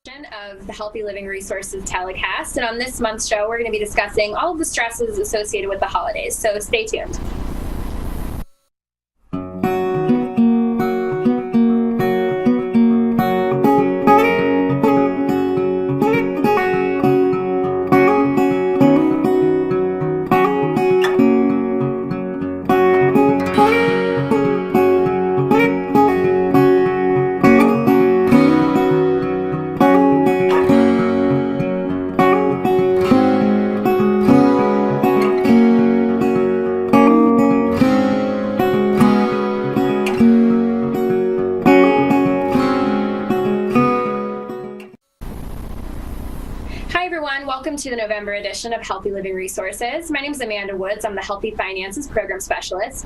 Of the Healthy Living Resources telecast, and on this month's show we're going to be discussing all of the stresses associated with the holidays, so stay tuned. Welcome to the November edition of Healthy Living Resources. My name is Amanda Woods. I'm the Healthy Finances Program Specialist.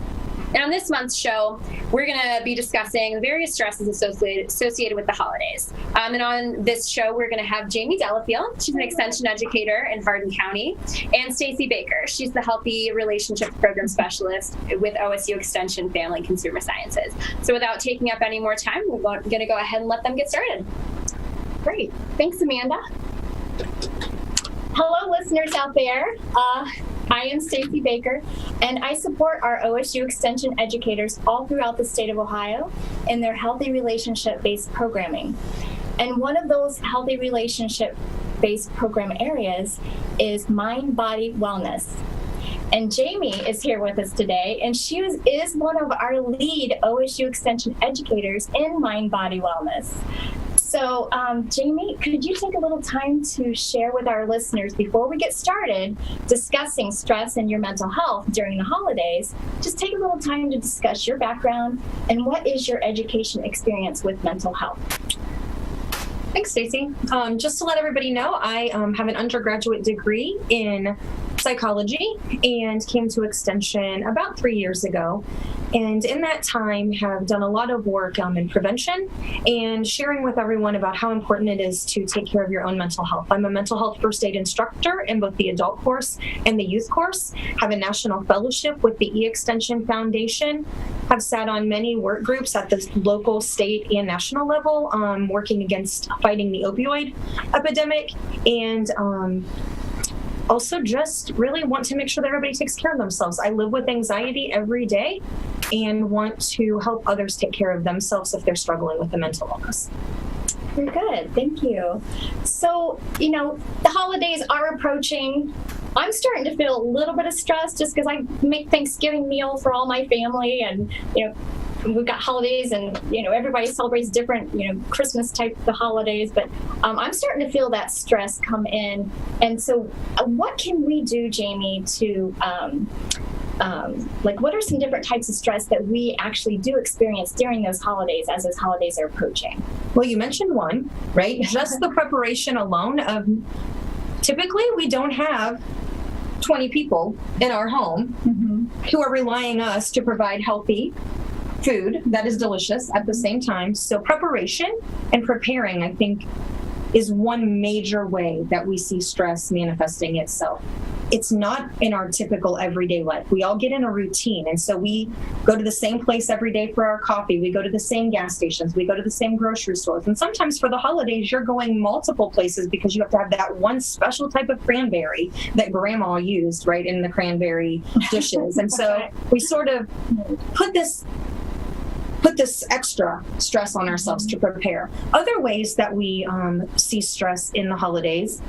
And on this month's show, we're going to be discussing various stresses associated with the holidays. And on this show, we're going to have Jamie Delafield. She's an extension educator in Hardin County. And Stacey Baker. She's the Healthy Relationships Program Specialist with OSU Extension Family and Consumer Sciences. So without taking up any more time, we're going to go ahead and let them get started. Great. Thanks, Amanda. Hello, listeners out there. I am Stacey Baker, and I support our OSU Extension educators all throughout the state of Ohio in their healthy relationship-based programming. And one of those healthy relationship-based program areas is mind-body wellness. And Jamie is here with us today, and she is one of our lead OSU Extension educators in mind-body wellness. So, Jamie, could you take a little time to share with our listeners before we get started discussing stress and your mental health during the holidays? Just take a little time to discuss your background and what is your education experience with mental health? Thanks, Stacey. Just to let everybody know, I have an undergraduate degree in psychology and came to Extension about 3 years ago. And in that time have done a lot of work in prevention and sharing with everyone about how important it is to take care of your own mental health. I'm a mental health first aid instructor in both the adult course and the youth course, have a national fellowship with the E-Extension Foundation, have sat on many work groups at the local, state, and national level working against fighting the opioid epidemic, and also just really want to make sure that everybody takes care of themselves. I live with anxiety every day and want to help others take care of themselves if they're struggling with a mental illness. Very good. Thank you. So, the holidays are approaching. I'm starting to feel a little bit of stress just because I make Thanksgiving meal for all my family, and, we've got holidays and, everybody celebrates different, Christmas type of holidays, but I'm starting to feel that stress come in. And so what can we do, Jamie, to, what are some different types of stress that we actually do experience during those holidays as those holidays are approaching? Well, you mentioned one, right? Just the preparation alone of, typically we don't have 20 people in our home who are relying on us to provide healthy food that is delicious at the same time. So preparation and preparing, I think, is one major way that we see stress manifesting itself. It's not in our typical everyday life. We all get in a routine, and so we go to the same place every day for our coffee. We go to the same gas stations. We go to the same grocery stores. And sometimes for the holidays, you're going multiple places because you have to have that one special type of cranberry that grandma used, right, in the cranberry dishes. And so we sort of put this extra stress on ourselves to prepare. Other ways that we see stress in the holidays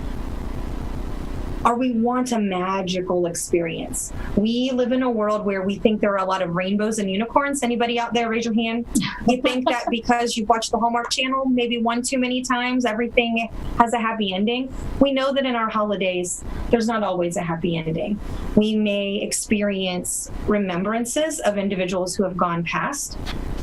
are we want a magical experience. We live in a world where we think there are a lot of rainbows and unicorns. Anybody out there, raise your hand. You think that because you've watched the Hallmark Channel maybe one too many times, everything has a happy ending. We know that in our holidays, there's not always a happy ending. We may experience remembrances of individuals who have gone past.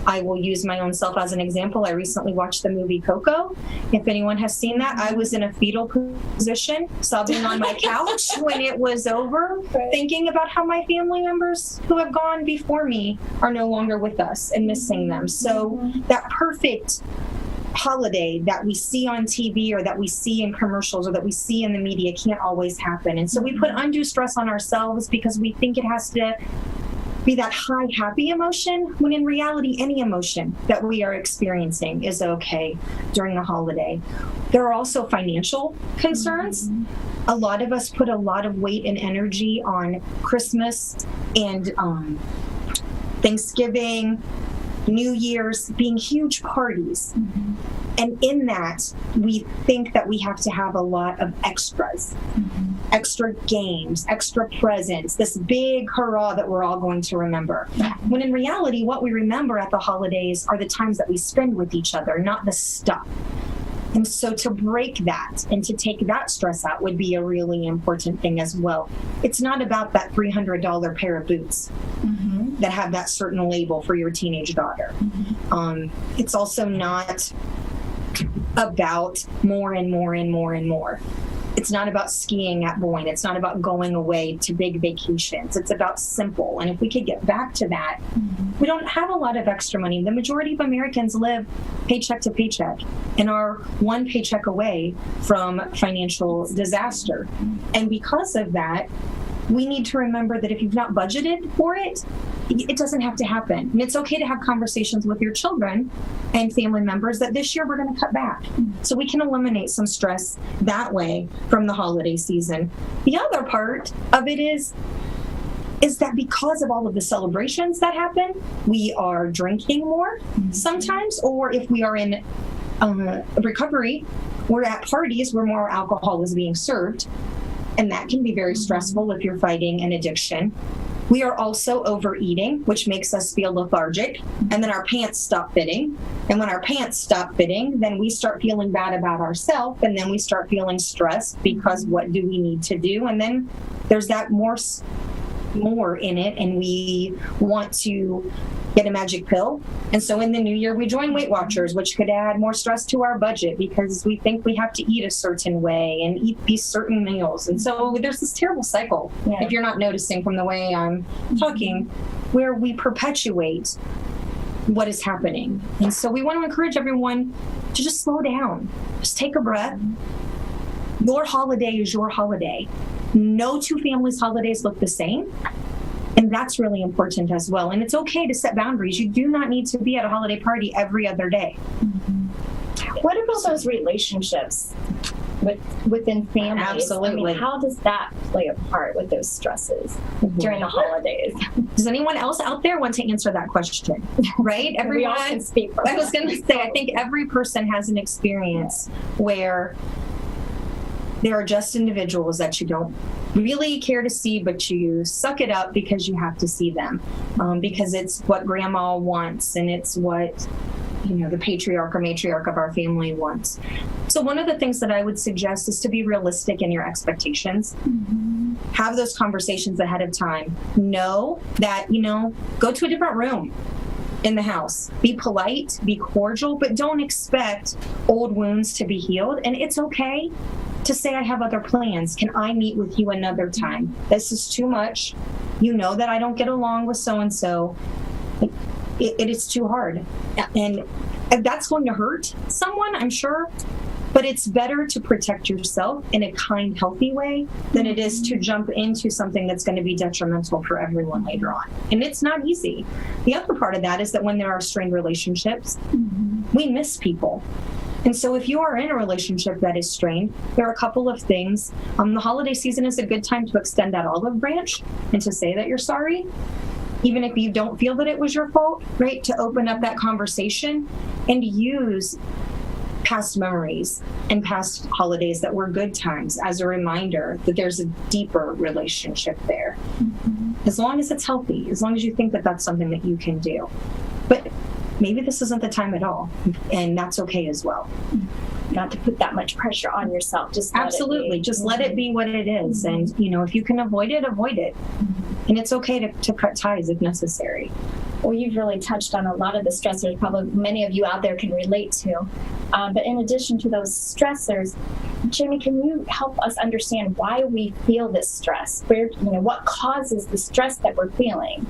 I will use my own self as an example. I recently watched the movie Coco. If anyone has seen that, I was in a fetal position, sobbing on my couch when it was over, thinking about how my family members who have gone before me are no longer with us and missing them. So that perfect holiday that we see on TV or that we see in commercials or that we see in the media can't always happen. And so we put undue stress on ourselves because we think it has to be that high, happy emotion, when in reality, any emotion that we are experiencing is okay during the holiday. There are also financial concerns. A lot of us put a lot of weight and energy on Christmas and Thanksgiving, New Year's being huge parties. And in that, we think that we have to have a lot of extras, extra games, extra presents, this big hurrah that we're all going to remember. When in reality, what we remember at the holidays are the times that we spend with each other, not the stuff. And so to break that and to take that stress out would be a really important thing as well. It's not about that $300 pair of boots that have that certain label for your teenage daughter. It's also not about more and more and more and more. It's not about skiing at Boyne. It's not about going away to big vacations. It's about simple. And if we could get back to that, we don't have a lot of extra money. The majority of Americans live paycheck to paycheck and are one paycheck away from financial disaster. And because of that, we need to remember that if you've not budgeted for it, it doesn't have to happen. And it's okay to have conversations with your children and family members that this year we're going to cut back. So we can eliminate some stress that way from the holiday season. The other part of it is that because of all of the celebrations that happen, we are drinking more sometimes, or if we are in recovery, we're at parties where more alcohol is being served. And that can be very stressful if you're fighting an addiction. We are also overeating, which makes us feel lethargic. And then our pants stop fitting. And when our pants stop fitting, then we start feeling bad about ourselves. And then we start feeling stressed because what do we need to do? And then there's that more in it. And we want to get a magic pill. And so in the new year, we join Weight Watchers, which could add more stress to our budget because we think we have to eat a certain way and eat these certain meals. And so there's this terrible cycle, if you're not noticing from the way I'm talking, where we perpetuate what is happening. And so we want to encourage everyone to just slow down, just take a breath. Your holiday is your holiday. No two families' holidays look the same. And that's really important as well. And it's okay to set boundaries. You do not need to be at a holiday party every other day. What about those relationships within families? Absolutely. I mean, how does that play a part with those stresses during the holidays? Does anyone else out there want to answer that question? Right? Everyone, we all can speak for I was going to say, I think every person has an experience where there are just individuals that you don't really care to see, but you suck it up because you have to see them, because it's what grandma wants and it's what, the patriarch or matriarch of our family wants. So one of the things that I would suggest is to be realistic in your expectations. Have those conversations ahead of time. Know that, go to a different room in the house. Be polite, be cordial, but don't expect old wounds to be healed. And it's okay to say, I have other plans. Can I meet with you another time? This is too much. You know that I don't get along with so-and-so. It is too hard. And that's going to hurt someone, I'm sure. But it's better to protect yourself in a kind, healthy way than it is to jump into something that's going to be detrimental for everyone later on. And it's not easy. The other part of that is that when there are strained relationships, we miss people. And so if you are in a relationship that is strained, there are a couple of things. The holiday season is a good time to extend that olive branch and to say that you're sorry, even if you don't feel that it was your fault, right? To open up that conversation and use past memories and past holidays that were good times as a reminder that there's a deeper relationship there. As long as it's healthy, as long as you think that that's something that you can do. But maybe this isn't the time at all, and that's okay as well. Not to put that much pressure on yourself. Just absolutely, just let it be what it is. And if you can avoid it, avoid it. And it's okay to cut ties if necessary. Well, you've really touched on a lot of the stressors probably many of you out there can relate to. But in addition to those stressors, Jamie, can you help us understand why we feel this stress? What causes the stress that we're feeling?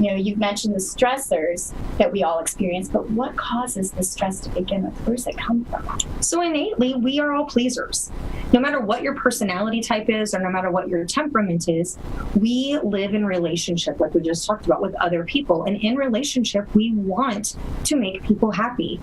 You've mentioned the stressors that we all experience, but what causes the stress to begin with? Where does it come from? So innately, we are all pleasers. no matter what your personality type is or no matter what your temperament is, we live in relationship, like we just talked about, with other people. And in relationship, we want to make people happy.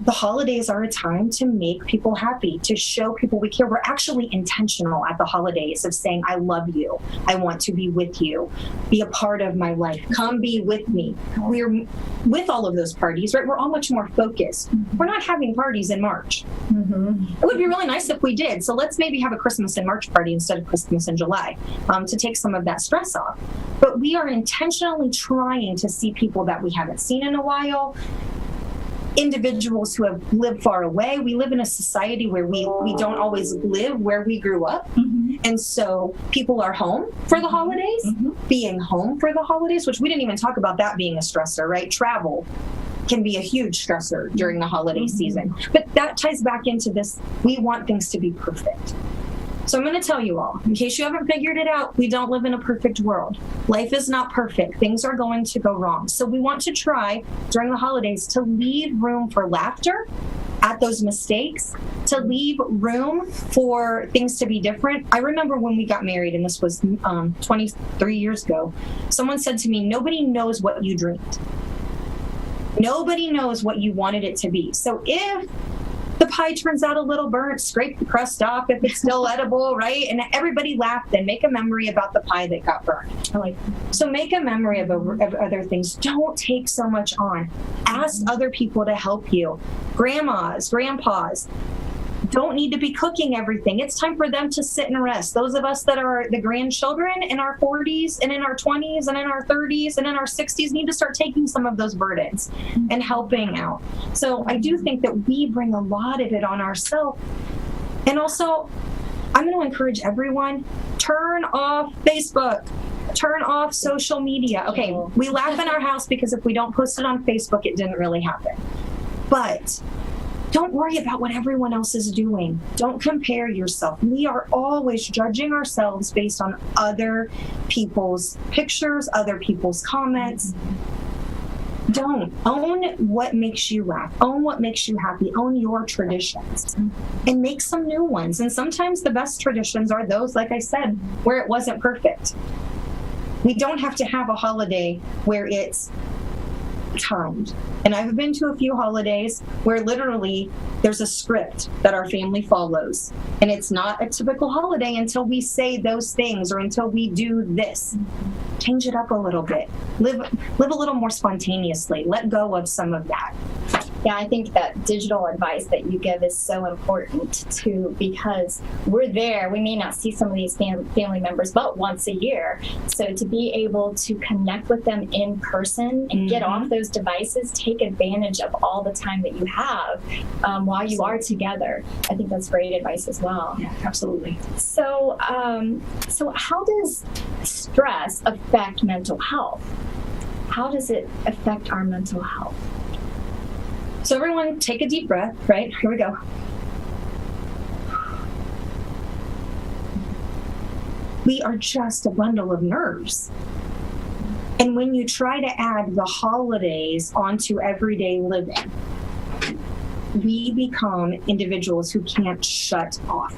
The holidays are a time to make people happy, to show people we care. We're actually intentional at the holidays of saying, I love you. I want to be with you. Be a part of my life. Come be with me. We're with all of those parties, right? We're all much more focused. We're not having parties in March. It would be really nice if we did. So let's maybe have a Christmas in March party instead of Christmas in July to take some of that stress off. But we are intentionally trying to see people that we haven't seen in a while, individuals who have lived far away. We live in a society where we don't always live where we grew up. And so people are home for the holidays, being home for the holidays, which we didn't even talk about that being a stressor, right? Travel can be a huge stressor during the holiday season. But that ties back into this, we want things to be perfect. So I'm going to tell you all, in case you haven't figured it out, we don't live in a perfect world. Life is not perfect. Things are going to go wrong. So we want to try during the holidays to leave room for laughter at those mistakes, to leave room for things to be different. I remember when we got married, and this was 23 years ago, someone said to me, nobody knows what you dreamed. Nobody knows what you wanted it to be. So if the pie turns out a little burnt, scrape the crust off if it's still edible, right? And everybody laughed, then make a memory about the pie that got burnt. So make a memory of other things. Don't take so much on. Ask other people to help you. Grandmas, grandpas don't need to be cooking everything. It's time for them to sit and rest. Those of us that are the grandchildren in our 40s and in our 20s and in our 30s and in our 60s need to start taking some of those burdens and helping out. So I do think that we bring a lot of it on ourselves. And also, I'm going to encourage everyone, turn off Facebook. Turn off social media. Okay, we laugh in our house because if we don't post it on Facebook, it didn't really happen. But don't worry about what everyone else is doing. Don't compare yourself. We are always judging ourselves based on other people's pictures, other people's comments. Don't. Own what makes you laugh. Own what makes you happy. Own your traditions. And make some new ones. And sometimes the best traditions are those, like I said, where it wasn't perfect. We don't have to have a holiday where it's timed. And I've been to a few holidays where literally there's a script that our family follows. And it's not a typical holiday until we say those things or until we do this. Change it up a little bit. Live a little more spontaneously. Let go of some of that. Yeah, I think that digital advice that you give is so important too, because we're there. We may not see some of these family members but once a year. So to be able to connect with them in person and get off those devices, take advantage of all the time that you have while you are together. I think that's great advice as well. Yeah, absolutely. So, so how does stress affect mental health? How does it affect our mental health? So everyone take a deep breath, right? Here we go. We are just a bundle of nerves. And when you try to add the holidays onto everyday living, we become individuals who can't shut off.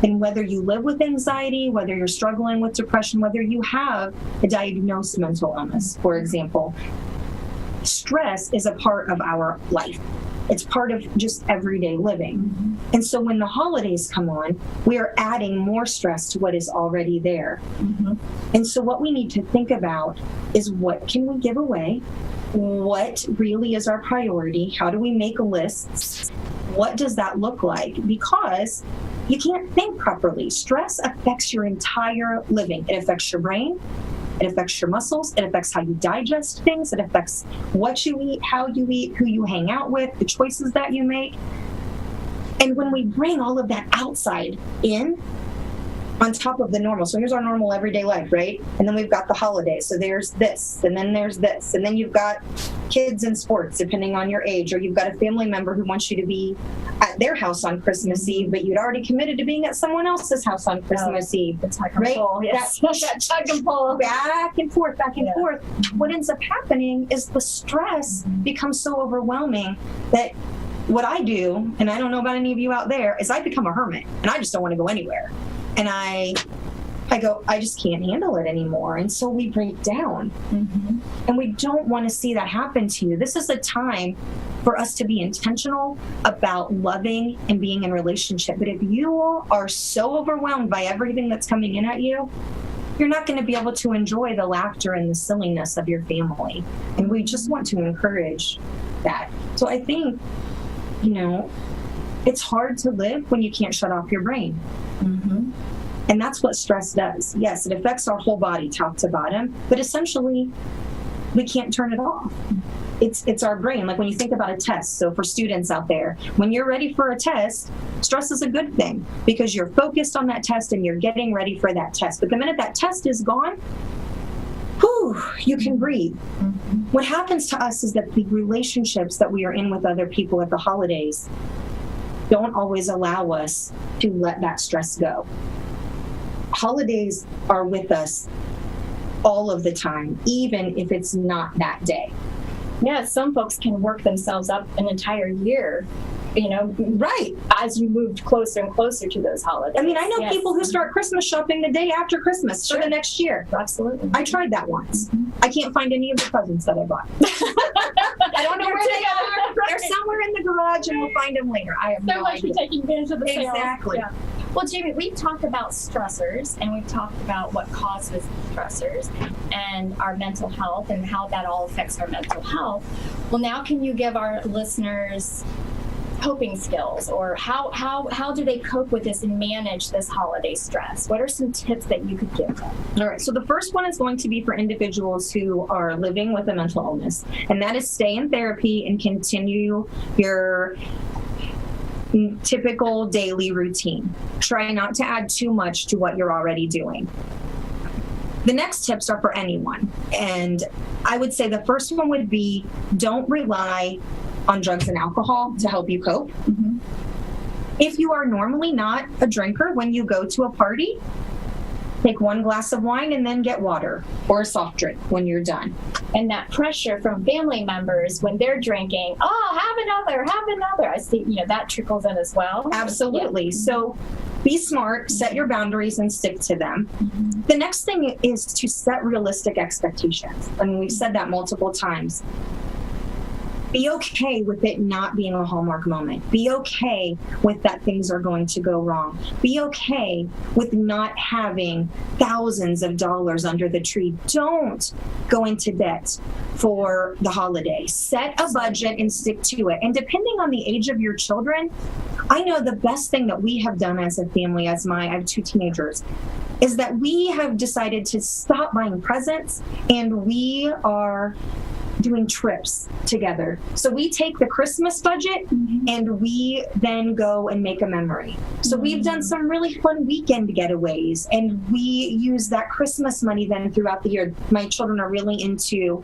And whether you live with anxiety, whether you're struggling with depression, whether you have a diagnosed mental illness, for example, stress is a part of our life. It's part of just everyday living. And so when the holidays come on, we are adding more stress to what is already there. And so what we need to think about is, what can we give away? What really is our priority? How do we make lists? What does that look like? Because you can't think properly. Stress affects your entire living. It affects your brain. It affects your muscles. It affects how you digest things. It affects what you eat, how you eat, who you hang out with, the choices that you make. And when we bring all of that outside in, on top of the normal, so here's our normal everyday life, right? And then we've got the holidays. So there's this, and then there's this. And then you've got kids in sports, depending on your age, or you've got a family member who wants you to be at their house on Christmas Eve, but you'd already committed to being at someone else's house on Christmas Eve. The tug and pull, yes. That tug and pull, back and forth, back and forth. What ends up happening is the stress becomes so overwhelming that what I do, and I don't know about any of you out there, is I become a hermit and I just don't want to go anywhere. And I go, I just can't handle it anymore. And so we break down. Mm-hmm. And we don't want to see that happen to you. This is a time for us to be intentional about loving and being in relationship. But if you are so overwhelmed by everything that's coming in at you, you're not going to be able to enjoy the laughter and the silliness of your family. And we just want to encourage that. So I think, it's hard to live when you can't shut off your brain. Mm-hmm. And that's what stress does. Yes, it affects our whole body, top to bottom, but essentially, we can't turn it off. It's our brain. Like when you think about a test. So for students out there, when you're ready for a test, stress is a good thing because you're focused on that test and you're getting ready for that test. But the minute that test is gone, you can breathe. Mm-hmm. What happens to us is that the relationships that we are in with other people at the holidays don't always allow us to let that stress go. Holidays are with us all of the time, even if it's not that day. Yeah, some folks can work themselves up an entire year, right, as you moved closer and closer to those holidays. I mean, I know people who start Christmas shopping the day after Christmas for the next year. Absolutely. I tried that once. Mm-hmm. I can't find any of the presents that I bought. I don't know where they are. They're somewhere in the garage and we'll find them later. I have no idea. For taking advantage of the sales. Exactly. Yeah. Well, Jamie, we've talked about stressors and we've talked about what causes stressors and our mental health and how that all affects our mental health. Well, now can you give our listeners coping skills, or how do they cope with this and manage this holiday stress? What are some tips that you could give them? All right. So the first one is going to be for individuals who are living with a mental illness, and that is stay in therapy and continue your typical daily routine. Try not to add too much to what you're already doing. The next tips are for anyone. And I would say the first one would be don't rely on drugs and alcohol to help you cope. Mm-hmm. If you are normally not a drinker, when you go to a party, take one glass of wine and then get water or a soft drink when you're done. And that pressure from family members when they're drinking, have another. I see, that trickles in as well. Absolutely. Yeah. So be smart, set your boundaries and stick to them. Mm-hmm. The next thing is to set realistic expectations. And we've said that multiple times. Be okay with it not being a Hallmark moment. Be okay with that things are going to go wrong. Be okay with not having thousands of dollars under the tree. Don't go into debt for the holiday. Set a budget and stick to it. And depending on the age of your children, I know the best thing that we have done as a family, I have 2 teenagers, is that we have decided to stop buying presents and we are doing trips together. So we take the Christmas budget and we then go and make a memory. So we've done some really fun weekend getaways and we use that Christmas money then throughout the year. My children are really into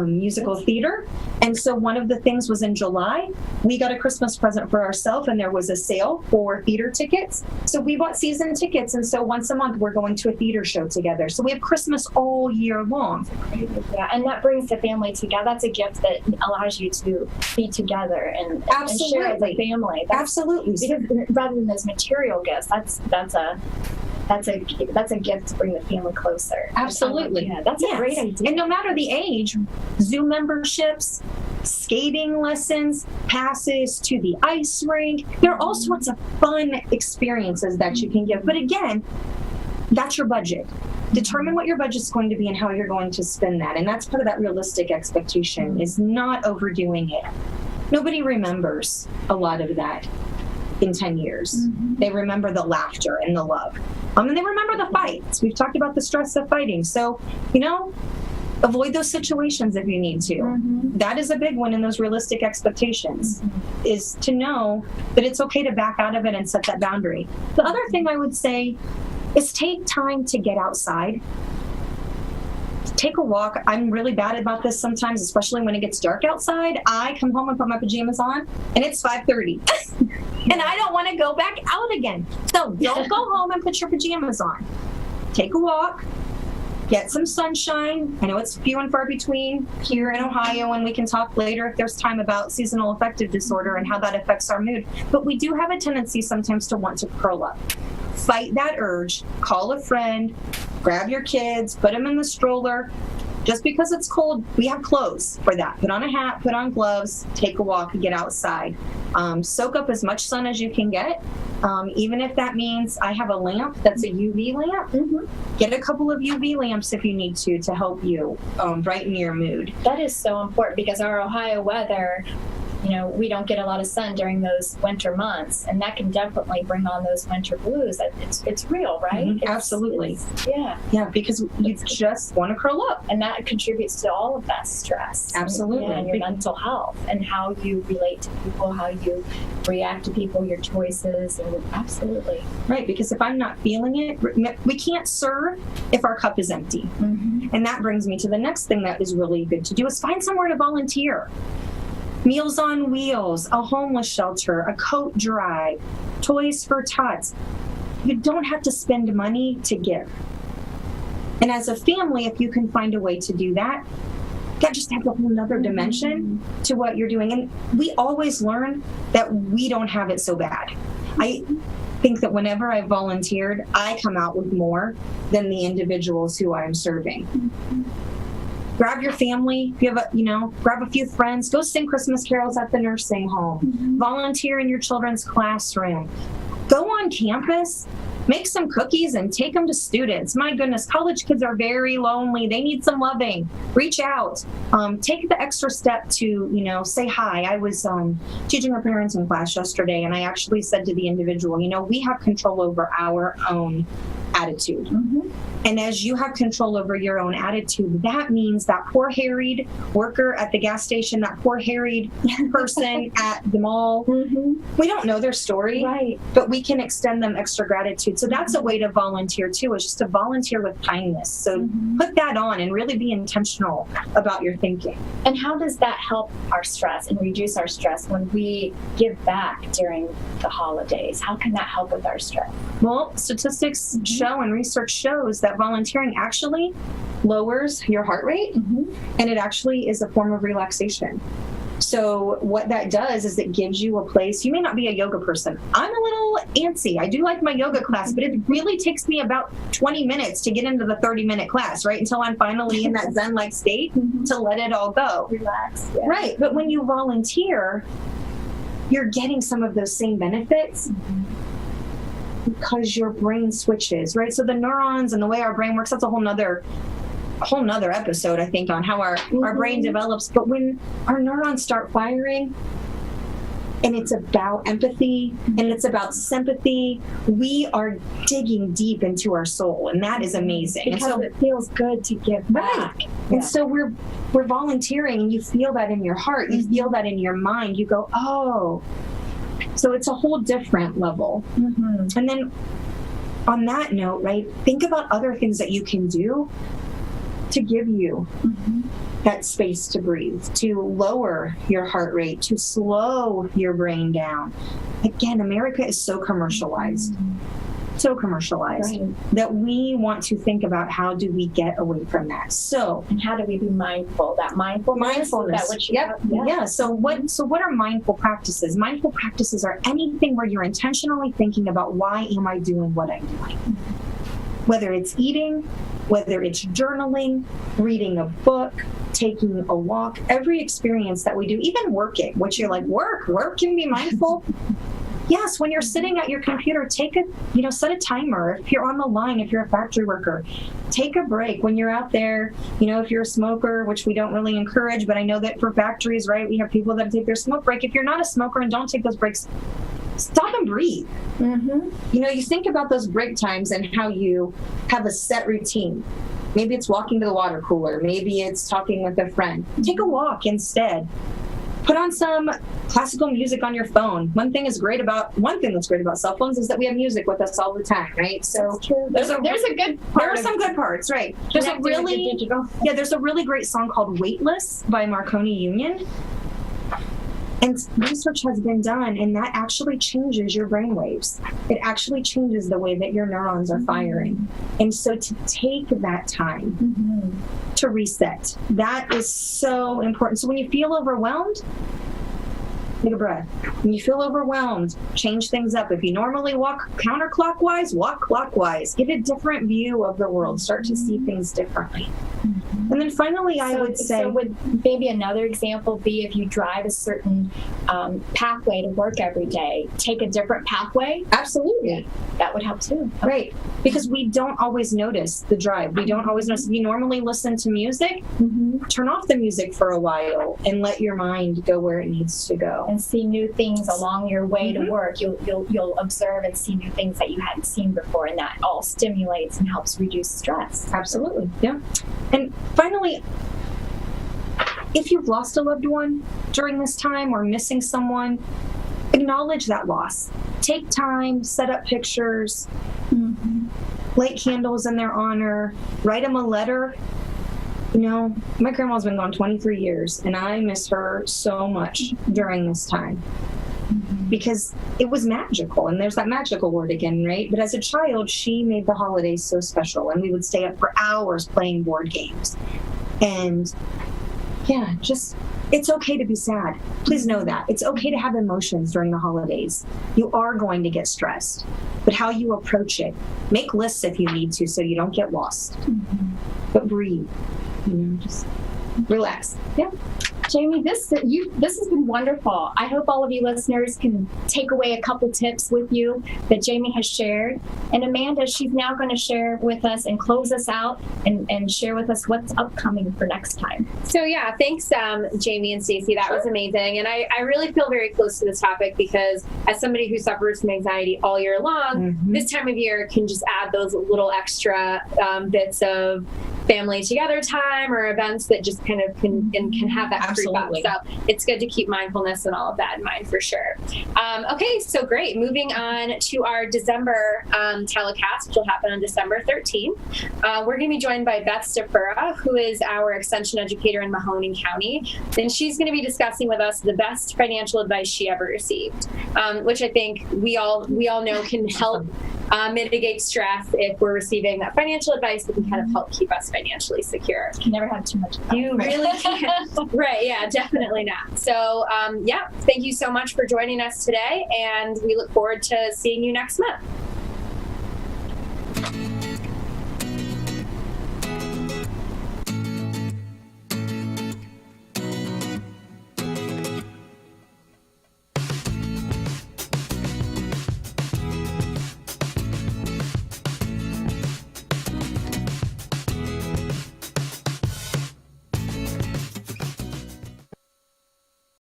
musical theater. And so one of the things was in July, we got a Christmas present for ourselves and there was a sale for theater tickets. So we bought season tickets. And so once a month we're going to a theater show together. So we have Christmas all year long. Yeah, and that brings the family together. That's a gift that allows you to be together and share as a family. Absolutely. Because rather than those material gifts, that's a gift to bring the family closer. Absolutely. That's a great idea. And no matter the age, Zoom memberships, skating lessons, passes to the ice rink, there are all sorts of fun experiences that you can give. But again, that's your budget. Determine what your budget's going to be and how you're going to spend that. And that's part of that realistic expectation, is not overdoing it. Nobody remembers a lot of that in 10 years. Mm-hmm. They remember the laughter and the love. And they remember the fights. We've talked about the stress of fighting. So, avoid those situations if you need to. Mm-hmm. That is a big one in those realistic expectations, is to know that it's okay to back out of it and set that boundary. The other thing I would say is take time to get outside. Take a walk. I'm really bad about this sometimes, especially when it gets dark outside. I come home and put my pajamas on, and it's 5:30. And I don't want to go back out again. So don't go home and put your pajamas on. Take a walk. get some sunshine. I know it's few and far between here in Ohio, and we can talk later if there's time about seasonal affective disorder and how that affects our mood. But we do have a tendency sometimes to want to curl up. Fight that urge, call a friend, grab your kids, put them in the stroller. Just because it's cold, we have clothes for that. Put on a hat, put on gloves, take a walk, get outside. Soak up as much sun as you can get. Even if that means I have a lamp that's a UV lamp, get a couple of UV lamps if you need to help you brighten your mood. That is so important because our Ohio weather, we don't get a lot of sun during those winter months, and that can definitely bring on those winter blues. It's real, right? Absolutely. Yeah, because you just want to curl up. And that contributes to all of that stress. Absolutely. And your mental health and how you relate to people, how you react to people, your choices, and absolutely. Right, because if I'm not feeling it, we can't serve if our cup is empty. And that brings me to the next thing that is really good to do is find somewhere to volunteer. Meals on Wheels, a homeless shelter, a coat drive, Toys for Tots. You don't have to spend money to give. And as a family, if you can find a way to do that, that just adds a whole nother dimension to what you're doing. And we always learn that we don't have it so bad. I think that whenever I volunteered, I come out with more than the individuals who I'm serving. Grab your family, if you have grab a few friends, go sing Christmas carols at the nursing home, volunteer in your children's classroom, go on campus, make some cookies and take them to students. My goodness, college kids are very lonely. They need some loving. Reach out. Take the extra step to, say hi. I was teaching a parenting class yesterday, and I actually said to the individual, we have control over our own attitude. And as you have control over your own attitude, that means that poor harried worker at the gas station, that poor harried person at the mall, we don't know their story, right? But we can extend them extra gratitude. So that's a way to volunteer too, is just to volunteer with kindness. So put that on and really be intentional about your thinking. And how does that help our stress and reduce our stress when we give back during the holidays? How can that help with our stress? Well, statistics show and research shows that volunteering actually lowers your heart rate, and it actually is a form of relaxation. So what that does is it gives you a place. You may not be a yoga person. I'm a little antsy. I do like my yoga class, but it really takes me about 20 minutes to get into the 30-minute class, right? Until I'm finally in that Zen-like state to let it all go. Relax. Yeah. Right. But when you volunteer, you're getting some of those same benefits. Because your brain switches, right? So the neurons and the way our brain works, that's a whole nother episode, I think, on how our brain develops. But when our neurons start firing, and it's about empathy, and it's about sympathy, we are digging deep into our soul, and that is amazing. Because and so it feels good to give back. Right. And so we're volunteering, and you feel that in your heart, you feel that in your mind, you go, oh. So it's a whole different level. And then on that note, right, think about other things that you can do to give you that space to breathe, to lower your heart rate, to slow your brain down. Again, America is so commercialized. That we want to think about how do we get away from that. So, and how do we be mindful? That mindfulness. That what you have? Yeah. So what are mindful practices? Mindful practices are anything where you're intentionally thinking about why am I doing what I'm doing? Whether it's eating, whether it's journaling, reading a book, taking a walk, every experience that we do, even working, which you're like, work can be mindful. Yes, when you're sitting at your computer, set a timer. If you're on the line, if you're a factory worker, take a break. When you're out there, if you're a smoker, which we don't really encourage, but I know that for factories, right, we have people that take their smoke break. If you're not a smoker and don't take those breaks, stop and breathe. You think about those break times and how you have a set routine. Maybe it's walking to the water cooler. Maybe it's talking with a friend. Take a walk instead. Put on some classical music on your phone. One thing that's great about cell phones is that we have music with us all the time, right? So there's a good part. There are some good parts, right? There's a really great song called "Weightless" by Marconi Union. And research has been done, and that actually changes your brain waves. It actually changes the way that your neurons are firing. And so to take that time to reset, that is so important. So when you feel overwhelmed, take a breath. When you feel overwhelmed, change things up. If you normally walk counterclockwise, walk clockwise. Get a different view of the world. Start to see things differently. And then finally, I would say... So would maybe another example be if you drive a certain pathway to work every day, take a different pathway? Absolutely. That would help too. Right. Because we don't always notice the drive. We don't always notice. If you normally listen to music, turn off the music for a while and let your mind go where it needs to go. And see new things along your way to work. You'll observe and see new things that you hadn't seen before, and that all stimulates and helps reduce stress. Absolutely. Yeah. And finally, if you've lost a loved one during this time or missing someone, acknowledge that loss. Take time, set up pictures, light candles in their honor, write them a letter. You know, my grandma's been gone 23 years, and I miss her so much during this time because it was magical. And there's that magical word again, right? But as a child, she made the holidays so special, and we would stay up for hours playing board games. And yeah, just, it's okay to be sad. Please know that. It's okay to have emotions during the holidays. You are going to get stressed, but how you approach it, make lists if you need to so you don't get lost. But breathe. You know, just relax. Yeah. Jamie, this has been wonderful. I hope all of you listeners can take away a couple tips with you that Jamie has shared. And Amanda, she's now going to share with us and close us out and share with us what's upcoming for next time. So yeah, thanks Jamie and Stacey. That was amazing. And I really feel very close to this topic because as somebody who suffers from anxiety all year long, this time of year can just add those little extra bits of family together time or events that just kind of can have that creep up. So it's good to keep mindfulness and all of that in mind for sure. Okay, so great. Moving on to our December telecast, which will happen on December 13th. We're going to be joined by Beth Stafura, who is our extension educator in Mahoning County. And she's going to be discussing with us the best financial advice she ever received, which I think we all know can help mitigate stress if we're receiving that financial advice that can kind of help keep us financially secure. You can never have too much of that. You really can't. Right, yeah, definitely not. So, yeah, thank you so much for joining us today, and we look forward to seeing you next month.